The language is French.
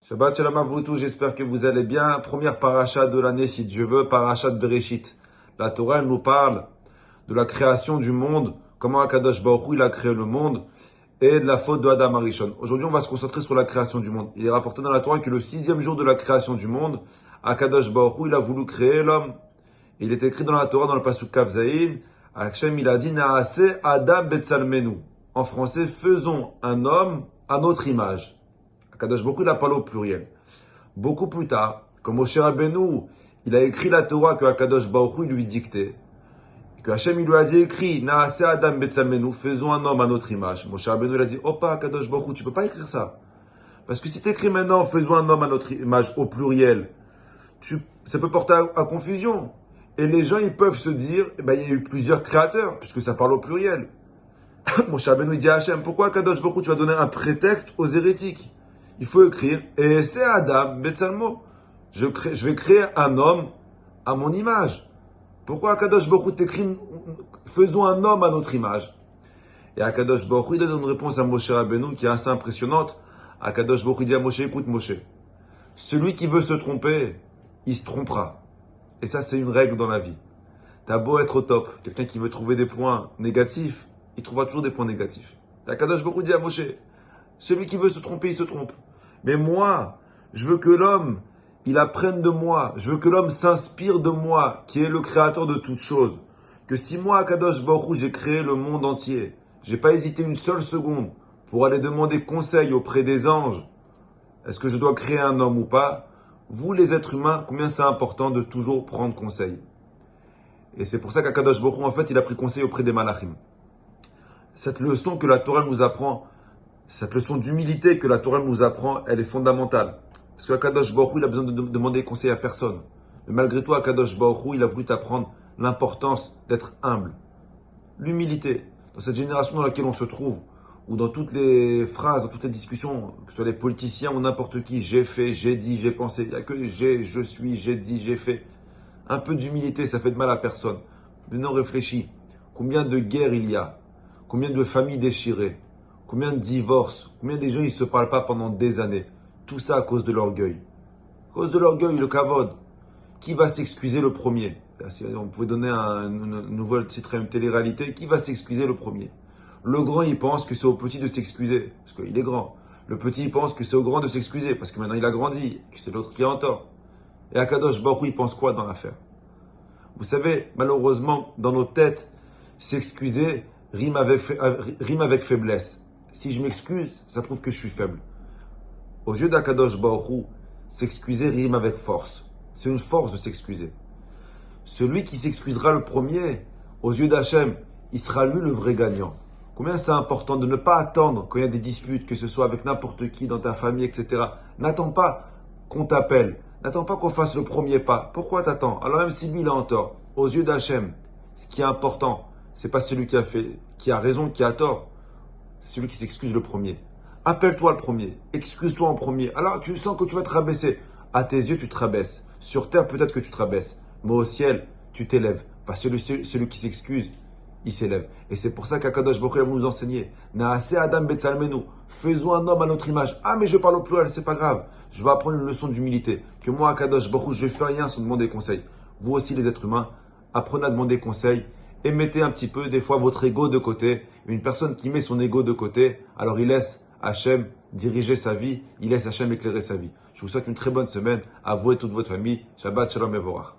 Shabbat Shalom à vous tous, j'espère que vous allez bien. Première paracha de l'année, si Dieu veut, paracha de Bereshit. La Torah, elle nous parle de la création du monde, comment Akadosh Baruch Hu, il a créé le monde, et de la faute de Adam Arishon. Aujourd'hui, on va se concentrer sur la création du monde. Il est rapporté dans la Torah que le 6e jour de la création du monde, Akadosh Baruch Hu, il a voulu créer l'homme. Il est écrit dans la Torah, dans le Pasuk Kaf Zayin, Hachem, il a dit, Naaseh Adam Betsalmenu. En français, faisons un homme à notre image. Akadosh Baruch Hu, il a parlé au pluriel. Beaucoup plus tard, quand Moshe Rabbeinu, il a écrit la Torah que Akadosh Baruch Hu lui dictait, que Hachem il lui a dit écrit, Naaseh Adam Betsalmenu, faisons un homme à notre image. Moshe Rabbeinu il a dit, oh pas Akadosh Baruch Hu, tu peux pas écrire ça. Parce que si tu écris maintenant, faisons un homme à notre image au pluriel, ça peut porter à confusion. Et les gens, ils peuvent se dire, il y a eu plusieurs créateurs, puisque ça parle au pluriel. Moshe Rabbeinu il dit à Hachem, pourquoi Akadosh Baruch Hu, tu vas donner un prétexte aux hérétiques? Il faut écrire, et c'est Adam Betsalmo. Je vais créer un homme à mon image. Pourquoi Akadosh Baruch Hu t'écrit, faisons un homme à notre image? Et Akadosh Baruch Hu il donne une réponse à Moshe Rabbeinu qui est assez impressionnante. Akadosh Baruch Hu dit à Moshe, écoute Moshe, celui qui veut se tromper, il se trompera. Et ça, c'est une règle dans la vie. T'as beau être au top, quelqu'un qui veut trouver des points négatifs, il trouvera toujours des points négatifs. Et Akadosh Baruch Hu dit à Moshe, celui qui veut se tromper, il se trompe. Mais moi, je veux que l'homme, il apprenne de moi. Je veux que l'homme s'inspire de moi, qui est le créateur de toutes choses. Que si moi, Akadosh Baruch Hu, j'ai créé le monde entier, j'ai pas hésité une seule seconde pour aller demander conseil auprès des anges. Est-ce que je dois créer un homme ou pas? Vous, les êtres humains, combien c'est important de toujours prendre conseil. Et c'est pour ça qu'Akadosh Baruch Hu, en fait, il a pris conseil auprès des malachim. Cette leçon que la Torah nous apprend, cette leçon d'humilité que la Torah nous apprend, elle est fondamentale. Parce qu'Akadosh Baruch Hu, il a besoin de demander conseil à personne. Mais malgré tout, Akadosh Baruch Hu, il a voulu t'apprendre l'importance d'être humble. L'humilité. Dans cette génération dans laquelle on se trouve, ou dans toutes les phrases, dans toutes les discussions, que ce soit les politiciens ou n'importe qui, j'ai fait, j'ai dit, j'ai pensé. Il n'y a que j'ai, je suis, j'ai dit, j'ai fait. Un peu d'humilité, ça fait de mal à personne. Maintenant, réfléchis. Combien de guerres il y a? Combien de familles déchirées? Combien de divorces? Combien de gens ils ne se parlent pas pendant des années? Tout ça à cause de l'orgueil. À cause de l'orgueil, le kavod. Qui va s'excuser le premier? Si on pouvait donner une nouvelle titre à une télé-réalité, qui va s'excuser le premier? Le grand, il pense que c'est au petit de s'excuser, parce qu'il est grand. Le petit, il pense que c'est au grand de s'excuser, parce que maintenant il a grandi, que c'est l'autre qui est en tort. Et Akadosh Baruch Hu, il pense quoi dans l'affaire? Vous savez, malheureusement, dans nos têtes, s'excuser rime avec faiblesse. Si je m'excuse, ça prouve que je suis faible. Aux yeux d'Akadosh Baruch Hu, s'excuser rime avec force. C'est une force de s'excuser. Celui qui s'excusera le premier, aux yeux d'Hachem, il sera lui le vrai gagnant. Combien c'est important de ne pas attendre quand il y a des disputes, que ce soit avec n'importe qui dans ta famille, etc. N'attends pas qu'on t'appelle. N'attends pas qu'on fasse le premier pas. Pourquoi t'attends? Alors même si lui il est en tort, aux yeux d'Hachem, ce qui est important, c'est pas celui qui a raison, qui a tort. C'est celui qui s'excuse le premier. Appelle-toi le premier. Excuse-toi en premier. Alors tu sens que tu vas te rabaisser. À tes yeux, tu te rabaisses. Sur terre, peut-être que tu te rabaisses. Mais au ciel, tu t'élèves. Parce que celui qui s'excuse, il s'élève. Et c'est pour ça qu'Akadosh Baruch Hu va nous enseigner. Naaseh Adam Betsalmenu. Faisons un homme à notre image. Ah, mais je parle au pluriel, c'est pas grave. Je vais apprendre une leçon d'humilité. Que moi, Akadosh Baruch Hu, je fais rien sans demander conseil. Vous aussi, les êtres humains, apprenez à demander conseil. Et mettez un petit peu, des fois, votre ego de côté. Une personne qui met son ego de côté, alors il laisse Hachem diriger sa vie, il laisse Hachem éclairer sa vie. Je vous souhaite une très bonne semaine à vous et toute votre famille. Shabbat Shalom Mevorach.